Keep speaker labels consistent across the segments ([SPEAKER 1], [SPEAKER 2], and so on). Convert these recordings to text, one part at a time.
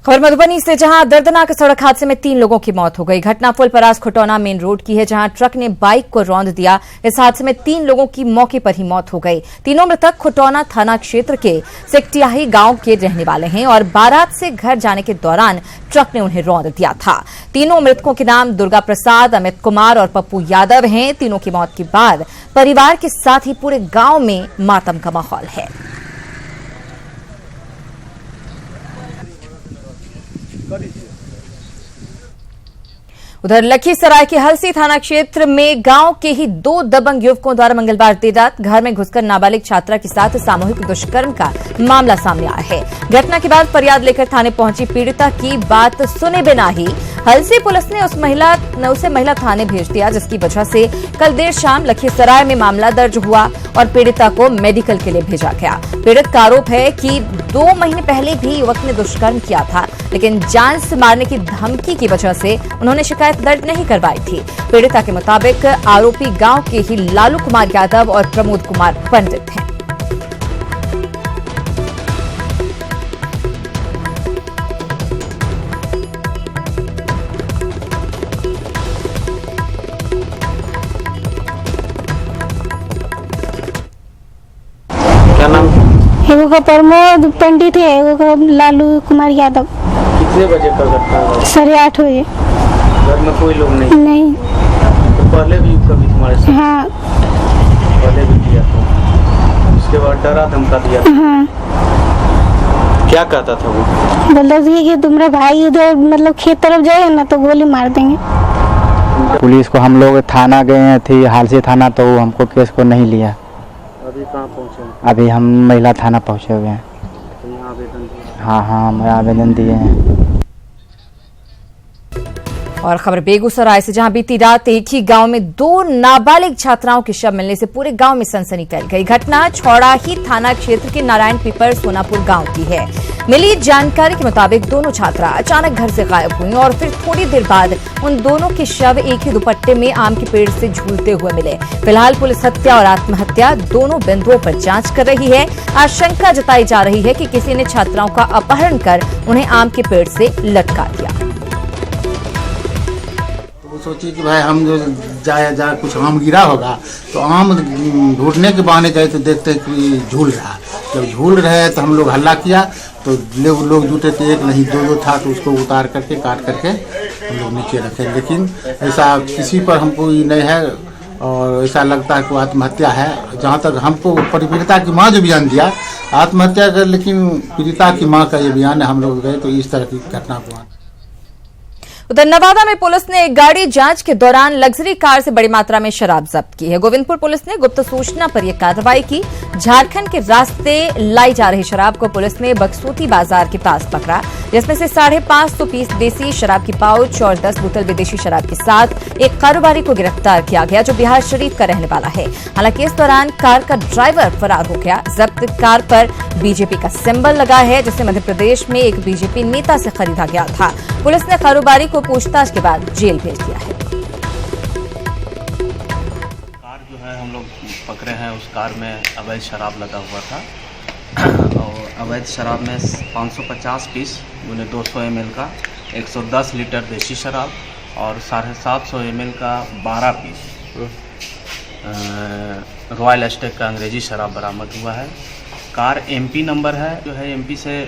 [SPEAKER 1] खबर मधुबनी से, जहां दर्दनाक सड़क हादसे में 3 लोगों की मौत हो गई। घटना फुलपरास खुटौना मेन रोड की है, जहां ट्रक ने बाइक को रौंद दिया। इस हादसे में 3 लोगों की मौके पर ही मौत हो गई। तीनों मृतक खुटौना थाना क्षेत्र के सेक्टियाही गांव के रहने वाले हैं और बारात से घर जाने के दौरान ट्रक ने उन्हें रौंद दिया था। तीनों मृतकों के नाम दुर्गा प्रसाद, अमित कुमार और पप्पू यादव हैं। तीनों की मौत के बाद परिवार के साथ ही पूरे गांव में मातम का माहौल है। उधर लखीसराय के हलसी थाना क्षेत्र में गांव के ही 2 दबंग युवकों द्वारा मंगलवार देर रात घर में घुसकर नाबालिग छात्रा के साथ सामूहिक दुष्कर्म का मामला सामने आया है। घटना के बाद फरियाद लेकर थाने पहुंची पीड़िता की बात सुने बिना ही हलसी पुलिस ने उसे महिला थाने भेज दिया, जिसकी वजह से कल देर शाम लखीसराय में मामला दर्ज हुआ और पीड़िता को मेडिकल के लिए भेजा गया। पीड़ित का आरोप है कि 2 महीने पहले भी युवक ने दुष्कर्म किया था, लेकिन जान से मारने की धमकी की वजह से उन्होंने शिकायत दर्ज नहीं करवाई थी। पीड़िता के मुताबिक आरोपी गांव के ही लालू कुमार यादव और प्रमोद कुमार पंडित हैं।
[SPEAKER 2] क्या नाम?
[SPEAKER 3] एगो का प्रमोद पंडित है, एगो का लालू कुमार यादव।
[SPEAKER 2] कितने बजे का घटना हुआ?
[SPEAKER 3] 8:30 बजे।
[SPEAKER 2] घर में कोई लोग नहीं?
[SPEAKER 3] नहीं।
[SPEAKER 2] तो पहले भी कभी तुम्हारे साथ?
[SPEAKER 3] हाँ।
[SPEAKER 2] पहले भी किया था? उसके बाद डरा धमका दिया?
[SPEAKER 3] हाँ।
[SPEAKER 2] क्या कहता था वो?
[SPEAKER 3] बोलता था कि तुम्हारा भाई इधर मतलब खेत तरफ जाएगा ना तो गोली मार देंगे।
[SPEAKER 4] पुलिस को हम लोग थाना गए थे, हालसी थाना, तो हमको केस को नहीं लिया।
[SPEAKER 2] अभी कहाँ पहुँचे?
[SPEAKER 4] अभी हम महिला थाना पहुँचे हुए हैं।
[SPEAKER 2] तो यहाँ आवेदन दिया?
[SPEAKER 4] हाँ, हम आवेदन दिए हैं।
[SPEAKER 1] और खबर बेगूसराय से, जहां बीती रात एक ही गांव में 2 नाबालिग छात्राओं के शव मिलने से पूरे गांव में सनसनी फैल गई। घटना छौड़ाही थाना क्षेत्र के नारायण पीपर सोनापुर गांव की है। मिली जानकारी के मुताबिक दोनों छात्रा अचानक घर से गायब हुई और फिर थोड़ी देर बाद उन दोनों के शव एक ही दुपट्टे में आम के पेड़ से झूलते हुए मिले। फिलहाल पुलिस हत्या और आत्महत्या दोनों बिंदुओं पर जांच कर रही है। आशंका जताई जा रही है कि किसी ने छात्राओं का अपहरण कर उन्हें आम के पेड़ से लटका दिया।
[SPEAKER 5] सोची कि भाई हम जो जाए कुछ आम गिरा होगा, तो आम ढूंढने के बहाने गए तो देखते कि झूल रहा। जब झूल रहे तो हम लोग हल्ला किया तो लोग जुटे थे, 1 नहीं 2 था, तो उसको उतार करके काट करके हम लोग नीचे रखे। लेकिन ऐसा किसी पर हमको ये नहीं है और ऐसा लगता है कि आत्महत्या है। जहाँ तक हमको पीड़िता की माँ जो बयान दिया आत्महत्या कर, लेकिन पीड़िता की माँ का ये बयान है। हम लोग गए तो इस तरह की घटना हुआ।
[SPEAKER 1] उधर नवादा में पुलिस ने एक गाड़ी जांच के दौरान लग्जरी कार से बड़ी मात्रा में शराब जब्त की है। गोविंदपुर पुलिस ने गुप्त सूचना पर यह कार्रवाई की। झारखंड के रास्ते लाई जा रही शराब को पुलिस ने बक्सूती बाजार के पास पकड़ा, जिसमें से 550 पीस देसी शराब की पाउच और 10 बोतल विदेशी शराब के साथ एक कारोबारी को गिरफ्तार किया गया, जो बिहार शरीफ का रहने वाला है। हालांकि इस दौरान कार का ड्राइवर फरार हो गया। जब्त कार पर बीजेपी का सिंबल लगा है, जिसे मध्य प्रदेश में एक बीजेपी नेता से खरीदा गया था। पुलिस ने कारोबारी को पूछताछ के बाद जेल भेज दिया है।
[SPEAKER 6] कार जो है हम लोग पकड़े हैं, उस कार में अवैध शराब लगा हुआ था और अवैध शराब में 550 पीस 200 ml का 110 लीटर देसी शराब और 750 ml का 12 पीस रॉयल एस्टेट का अंग्रेजी शराब बरामद हुआ है। कार एमपी नंबर है, जो है एमपी से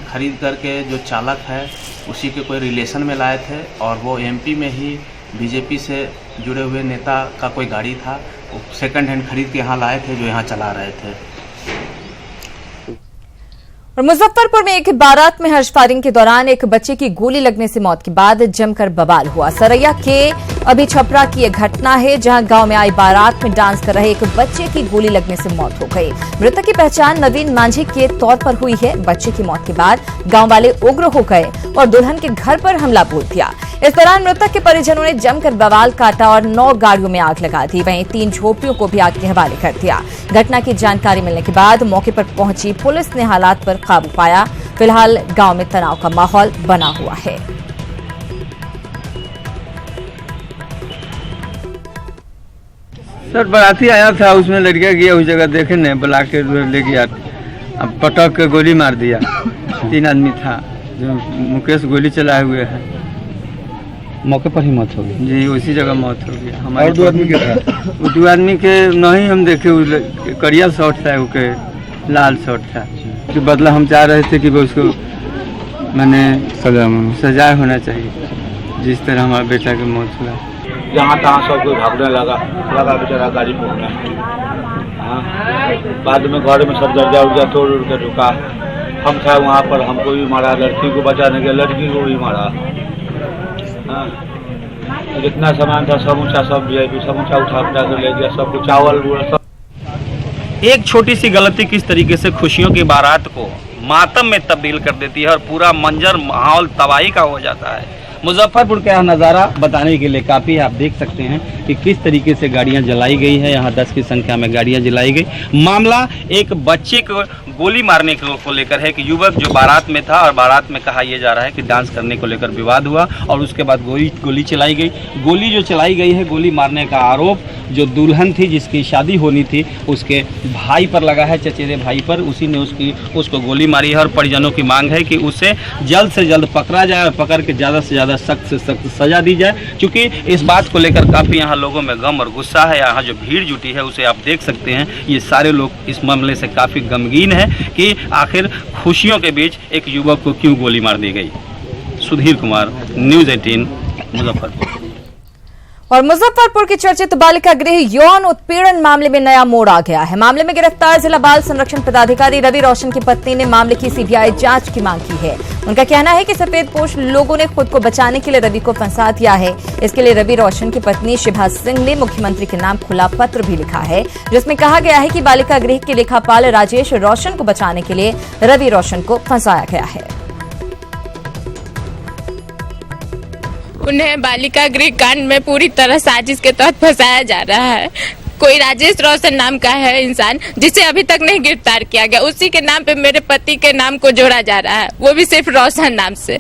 [SPEAKER 6] खरीद करके जो चालक है उसी के कोई रिलेशन में लाए थे और वो एमपी में ही बीजेपी से जुड़े हुए नेता का कोई गाड़ी था, वो सेकंड हैंड खरीद के यहाँ लाए थे, जो यहाँ चला रहे थे।
[SPEAKER 1] और मुजफ्फरपुर में एक बारात में हर्ष फायरिंग के दौरान एक बच्चे की गोली लगने से मौत के बाद जमकर बवाल हुआ। सरैया के अभी छपरा की यह घटना है, जहां गांव में आई बारात में डांस कर रहे एक बच्चे की गोली लगने से मौत हो गई। मृतक की पहचान नवीन मांझी के तौर पर हुई है। बच्चे की मौत के बाद गांव वाले उग्र हो गए और दुल्हन के घर पर हमला बोल दिया। इस दौरान मृतक के परिजनों ने जमकर बवाल काटा और 9 गाड़ियों में आग लगा दी। वहीं 3 झोपड़ियों को भी आग के हवाले कर दिया। घटना की जानकारी मिलने के बाद मौके पर पहुंची पुलिस ने हालात पर काबू पाया। फिलहाल गांव में तनाव का माहौल बना हुआ है।
[SPEAKER 7] सर बाराती आया था, उसमें लड़का गया उस जगह देखे ने बुला के ले गया, अब पटक के गोली मार दिया। 3 आदमी था, जो मुकेश गोली चलाए हुए हैं,
[SPEAKER 4] मौके पर ही मौत हो गई।
[SPEAKER 7] जी उसी जगह मौत हो गई। हमारे
[SPEAKER 4] और 2 आदमी के था?
[SPEAKER 7] वो 2 आदमी के नहीं हम देखे, करिया शॉट था, के लाल शॉट था। तो बदला हम चाह रहे थे कि वो उसको मैंने सजा होना चाहिए, जिस तरह हमारे बेटा की मौत हुआ।
[SPEAKER 8] जहाँ तहाँ सब कोई भागने लगा बेचारा गाड़ी पकड़ा। हाँ, बाद में घर में सब दर्जा उर्जा तोड़ उड़ के रुका। हम था वहाँ पर, हमको भी मारा, लड़की को बचाने के लड़की को भी मारा। हाँ, जितना सामान था समूचा सब VIP समूचा उठा कर ले गया, सब कुछ चावल सब।
[SPEAKER 9] एक छोटी सी गलती किस तरीके से खुशियों की बारात को मातम में तब्दील कर देती है और पूरा मंजर माहौल तबाही का हो जाता है। मुजफ्फरपुर का यह नज़ारा बताने के लिए काफ़ी है। आप देख सकते हैं कि किस तरीके से गाड़ियां जलाई गई है। यहाँ 10 की संख्या में गाड़ियां जलाई गई। मामला एक बच्चे को गोली मारने को लेकर है कि युवक जो बारात में था और बारात में कहा यह जा रहा है कि डांस करने को लेकर विवाद हुआ और उसके बाद गोली चलाई गई। गोली जो चलाई गई है, गोली मारने का आरोप जो दुल्हन थी जिसकी शादी होनी थी उसके भाई पर लगा है, चचेरे भाई पर। उसी ने उसको गोली मारी है और परिजनों की मांग है कि उसे जल्द से जल्द पकड़ा जाए और पकड़ के ज़्यादा से ज़्यादा सख्त से सख्त सजा दी जाए। क्योंकि इस बात को लेकर काफ़ी यहाँ लोगों में गम और गुस्सा है। यहाँ जो भीड़ जुटी है उसे आप देख सकते हैं। ये सारे लोग इस मामले से काफ़ी गमगीन हैं कि आखिर खुशियों के बीच एक युवक को क्यों गोली मार दी गई। सुधीर कुमार, न्यूज़ 18 मुजफ्फरपुर।
[SPEAKER 1] और मुजफ्फरपुर के चर्चित बालिका गृह यौन उत्पीड़न मामले में नया मोड़ आ गया है। मामले में गिरफ्तार जिला बाल संरक्षण पदाधिकारी रवि रोशन की पत्नी ने मामले की CBI जांच की मांग की है। उनका कहना है कि सफेदपोश लोगों ने खुद को बचाने के लिए रवि को फंसा दिया है। इसके लिए रवि रोशन की पत्नी शिभा सिंह ने मुख्यमंत्री के नाम खुला पत्र भी लिखा है, जिसमें कहा गया है कि बालिका गृह के लेखापाल राजेश रोशन को बचाने के लिए रवि रोशन को फंसाया गया है।
[SPEAKER 10] उन्हें बालिका गृह कांड में पूरी तरह साजिश के तहत फंसाया जा रहा है। कोई राजेश रोशन नाम का है इंसान जिसे अभी तक नहीं गिरफ्तार किया गया, उसी के नाम पे मेरे पति के नाम को जोड़ा जा रहा है, वो भी सिर्फ रोशन नाम से।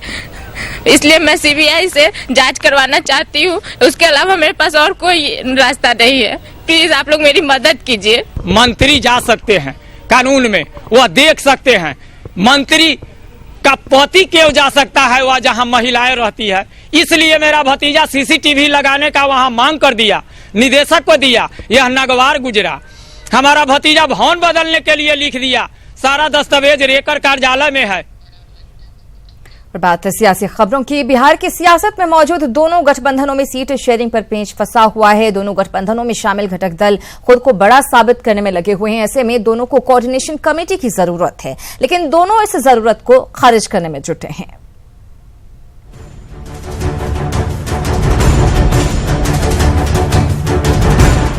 [SPEAKER 10] इसलिए मैं CBI से जांच करवाना चाहती हूँ। उसके अलावा मेरे पास और कोई रास्ता नहीं है। प्लीज आप लोग मेरी मदद कीजिए।
[SPEAKER 11] मंत्री जा सकते हैं कानून में, वह देख सकते हैं। मंत्री का पति क्यों जा सकता है वह जहां महिलाएं रहती है। इसलिए मेरा भतीजा CCTV लगाने का वहां मांग कर दिया, निदेशक को दिया। यह नागवार गुजरा। हमारा भतीजा भवन बदलने के लिए लिख दिया, सारा दस्तावेज रेकर कार्यालय में है।
[SPEAKER 1] और बात सियासी खबरों की। बिहार की सियासत में मौजूद दोनों गठबंधनों में सीट शेयरिंग पर पेंच फंसा हुआ है। दोनों गठबंधनों में शामिल घटक दल खुद को बड़ा साबित करने में लगे हुए हैं। ऐसे में दोनों को कोऑर्डिनेशन कमेटी की जरूरत है, लेकिन दोनों इस जरूरत को खारिज करने में जुटे हैं।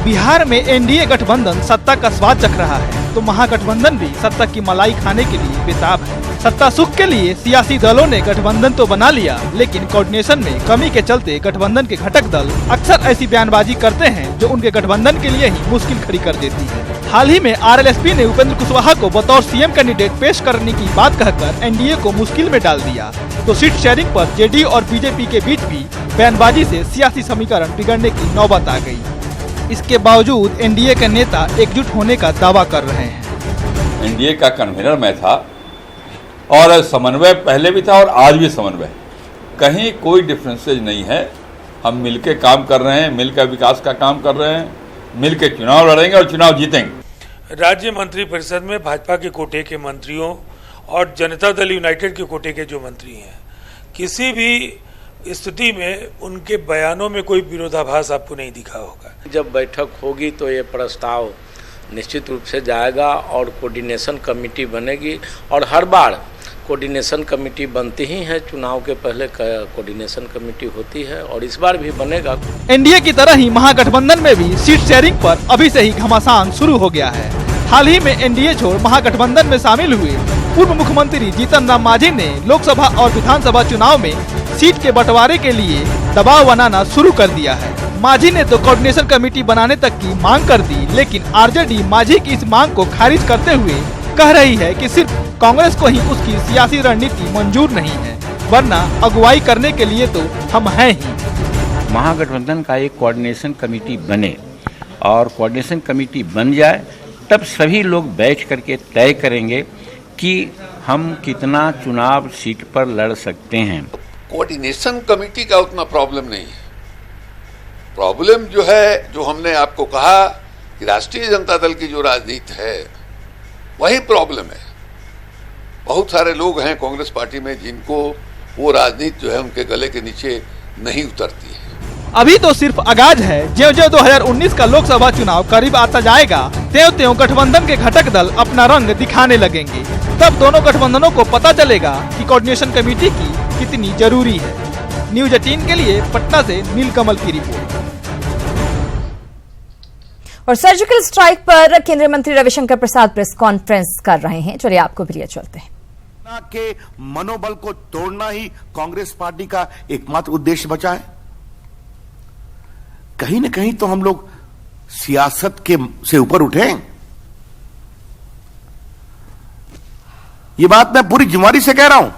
[SPEAKER 12] बिहार में NDA गठबंधन सत्ता का स्वाद चख रहा है, तो महागठबंधन भी सत्ता की मलाई खाने के लिए बेताब है। सत्ता सुख के लिए सियासी दलों ने गठबंधन तो बना लिया, लेकिन कोऑर्डिनेशन में कमी के चलते गठबंधन के घटक दल अक्सर ऐसी बयानबाजी करते हैं जो उनके गठबंधन के लिए ही मुश्किल खड़ी कर देती है। हाल ही में RLSP ने उपेंद्र कुशवाहा को बतौर CM कैंडिडेट पेश करने की बात कहकर NDA को मुश्किल में डाल दिया, तो सीट शेयरिंग पर JD और BJP के बीच भी बयानबाजी से सियासी समीकरण बिगड़ने की नौबत आ गई। इसके बावजूद NDA के नेता एकजुट होने का दावा कर रहे हैं।
[SPEAKER 13] NDA का कन्वीनर मैं था और समन्वय पहले भी था और आज भी समन्वय, कहीं कोई डिफरेंसेज नहीं है। हम मिलके काम कर रहे हैं, मिलकर विकास का काम कर रहे हैं, मिलके चुनाव लड़ेंगे और चुनाव जीतेंगे।
[SPEAKER 14] राज्य मंत्री परिषद में भाजपा के कोटे के मंत्रियों और जनता दल यूनाइटेड के कोटे के जो मंत्री हैं, किसी भी स्थिति में उनके बयानों में कोई विरोधाभास आपको नहीं दिखा होगा।
[SPEAKER 15] जब बैठक होगी तो ये प्रस्ताव निश्चित रूप से जाएगा और कोऑर्डिनेशन कमेटी बनेगी, और हर बार कोऑर्डिनेशन कमेटी बनती ही है, चुनाव के पहले कोऑर्डिनेशन कमेटी होती है और इस बार भी बनेगा।
[SPEAKER 12] NDA की तरह ही महागठबंधन में भी सीट शेयरिंग पर अभी से ही घमासान शुरू हो गया है। हाल ही में NDA छोड़ महागठबंधन में शामिल हुए पूर्व मुख्यमंत्री जीतन राम मांझी ने लोकसभा और विधानसभा चुनाव में सीट के बंटवारे के लिए दबाव बनाना शुरू कर दिया है। मांझी ने तो कोऑर्डिनेशन कमेटी बनाने तक की मांग कर दी, लेकिन RJD मांझी की इस मांग को खारिज करते हुए कह रही है कि सिर्फ कांग्रेस को ही उसकी सियासी रणनीति मंजूर नहीं है, वरना अगुवाई करने के लिए तो हम हैं ही।
[SPEAKER 16] महागठबंधन का एक कोऑर्डिनेशन कमेटी बने और कोऑर्डिनेशन कमेटी बन जाए, तब सभी लोग बैठ करके तय करेंगे कि हम कितना चुनाव सीट पर लड़ सकते हैं।
[SPEAKER 17] कोऑर्डिनेशन कमेटी का उतना प्रॉब्लम नहीं है। प्रॉब्लम जो है, जो हमने आपको कहा कि राष्ट्रीय जनता दल की जो राजनीति है वही प्रॉब्लम है। बहुत सारे लोग हैं कांग्रेस पार्टी में जिनको वो राजनीति जो है उनके गले के नीचे नहीं उतरती है।
[SPEAKER 12] अभी तो सिर्फ आगाज है। ज्यों ज्यों 2019 का लोकसभा चुनाव करीब आता जाएगा, त्यों त्यों गठबंधन के घटक दल अपना रंग दिखाने लगेंगे। तब दोनों गठबंधनों को पता चलेगा कि कोऑर्डिनेशन कमेटी की कितनी जरूरी है। न्यूज 18 के लिए पटना से नीलकमल की रिपोर्ट।
[SPEAKER 1] और सर्जिकल स्ट्राइक पर केंद्रीय मंत्री रविशंकर प्रसाद प्रेस कॉन्फ्रेंस कर रहे हैं। चलिए आपको भी लिए चलते हैं।
[SPEAKER 18] के मनोबल को तोड़ना ही कांग्रेस पार्टी का एकमात्र उद्देश्य बचा है। कहीं न कहीं तो हम लोग सियासत के से ऊपर उठे। ये बात मैं पूरी जिम्मेदारी से कह रहा हूं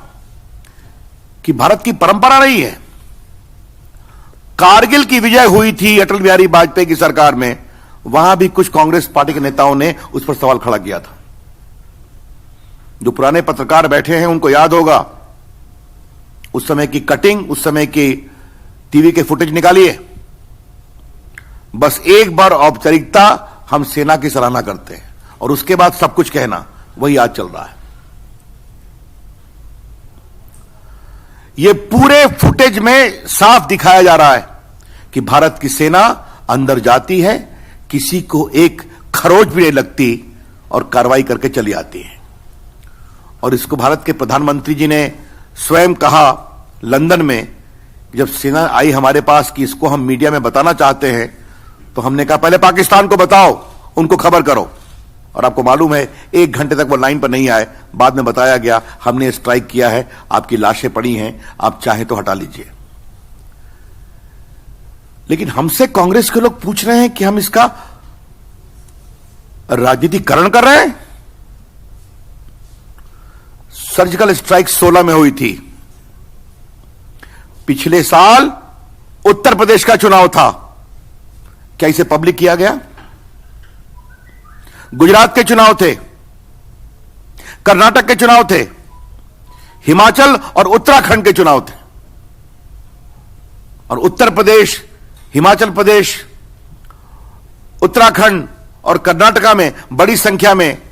[SPEAKER 18] कि भारत की परंपरा रही है। कारगिल की विजय हुई थी अटल बिहारी वाजपेयी की सरकार में, वहां भी कुछ कांग्रेस पार्टी के नेताओं ने उस पर सवाल खड़ा किया था। जो पुराने पत्रकार बैठे हैं उनको याद होगा, उस समय की कटिंग, उस समय की टीवी के फुटेज निकालिए। बस एक बार औपचारिकता हम सेना की सराहना करते हैं और उसके बाद सब कुछ कहना, वही आज चल रहा है। यह पूरे फुटेज में साफ दिखाया जा रहा है कि भारत की सेना अंदर जाती है, किसी को एक खरोच भी नहीं लगती और कार्रवाई करके चली आती है। और इसको भारत के प्रधानमंत्री जी ने स्वयं कहा लंदन में, जब सेना आई हमारे पास कि इसको हम मीडिया में बताना चाहते हैं, तो हमने कहा पहले पाकिस्तान को बताओ, उनको खबर करो। और आपको मालूम है 1 घंटे तक वो लाइन पर नहीं आए। बाद में बताया गया हमने स्ट्राइक किया है, आपकी लाशें पड़ी हैं, आप चाहें तो हटा लीजिए। लेकिन हमसे कांग्रेस के लोग पूछ रहे हैं कि हम इसका राजनीतिकरण कर रहे हैं। सर्जिकल स्ट्राइक 16 में हुई थी। पिछले साल उत्तर प्रदेश का चुनाव था, क्या इसे पब्लिक किया गया? गुजरात के चुनाव थे, कर्नाटक के चुनाव थे, हिमाचल और उत्तराखंड के चुनाव थे। और उत्तर प्रदेश, हिमाचल प्रदेश, उत्तराखंड और कर्नाटका में बड़ी संख्या में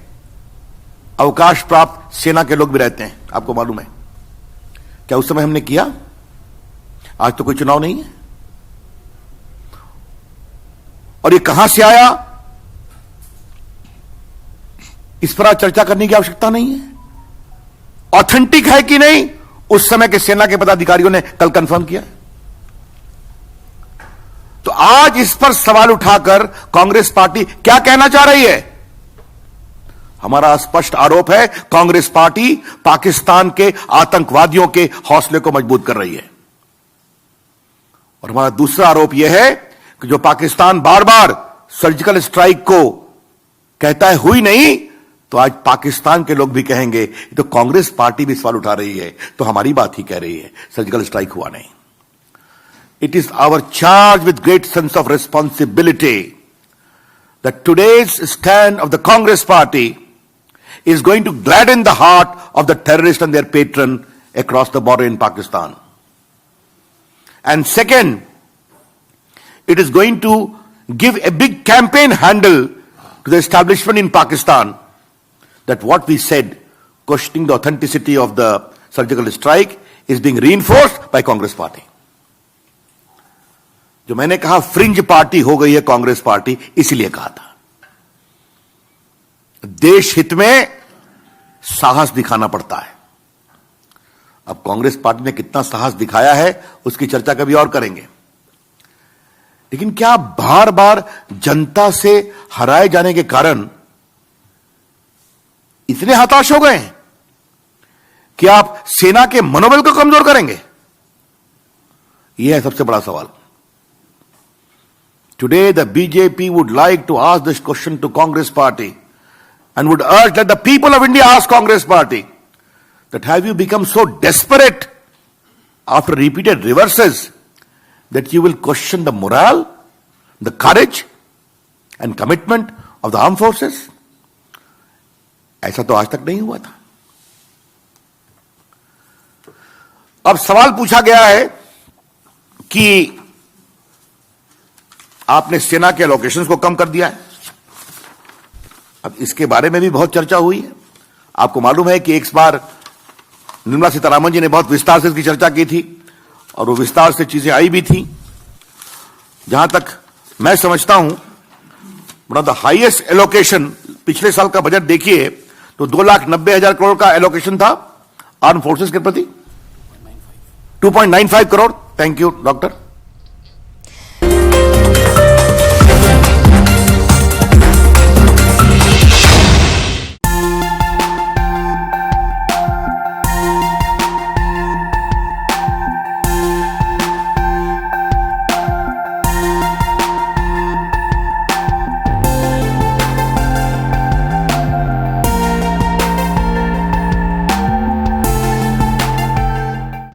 [SPEAKER 18] अवकाश प्राप्त सेना के लोग भी रहते हैं, आपको मालूम है। क्या उस समय हमने किया? आज तो कोई चुनाव नहीं है। और ये कहां से आया, इस पर आज चर्चा करने की आवश्यकता नहीं है। ऑथेंटिक है कि नहीं, उस समय के सेना के पदाधिकारियों ने कल कंफर्म किया। तो आज इस पर सवाल उठाकर कांग्रेस पार्टी क्या कहना चाह रही है? हमारा स्पष्ट आरोप है, कांग्रेस पार्टी पाकिस्तान के आतंकवादियों के हौसले को मजबूत कर रही है। और हमारा दूसरा आरोप यह है कि जो पाकिस्तान बार बार सर्जिकल स्ट्राइक को कहता है हुई नहीं, तो आज पाकिस्तान के लोग भी कहेंगे तो कांग्रेस पार्टी भी सवाल उठा रही है, तो हमारी बात ही कह रही है, सर्जिकल स्ट्राइक हुआ नहीं। It is our charge with great sense of responsibility that today's stand of the Congress party is going to gladden the heart of the terrorists and their patron across the border in Pakistan. And second, it is going to give a big campaign handle to the establishment in Pakistan that what we said, questioning the authenticity of the surgical strike, is being reinforced by Congress party. जो मैंने कहा fringe party हो गई है Congress party, इसलिए कहा था। देश हित में साहस दिखाना पड़ता है। अब कांग्रेस पार्टी ने कितना साहस दिखाया है उसकी चर्चा कभी और करेंगे। लेकिन क्या बार बार जनता से हराए जाने के कारण इतने हताश हो गए हैं कि आप सेना के मनोबल को कमजोर करेंगे? यह है सबसे बड़ा सवाल। Today the BJP would like to ask this question to Congress party and would urge that the people of India ask Congress party that have you become so desperate after repeated reverses that you will question the morale, the courage and commitment of the armed forces? ऐसा तो आज तक नहीं हुआ था। अब सवाल पूछा गया है कि आपने सेना के एलोकेशंस को कम कर दिया है। अब इसके बारे में भी बहुत चर्चा हुई है। आपको मालूम है कि एक बार निर्मला सीतारामन जी ने बहुत विस्तार से इसकी चर्चा की थी और वो विस्तार से चीजें आई भी थी। जहां तक मैं समझता हूं, one of the highest allocation पिछले साल का बजट देखिए तो 2,90,000 करोड़ का एलोकेशन था आर्म फोर्सेस के प्रति, 2.95 करोड़। Thank you doctor.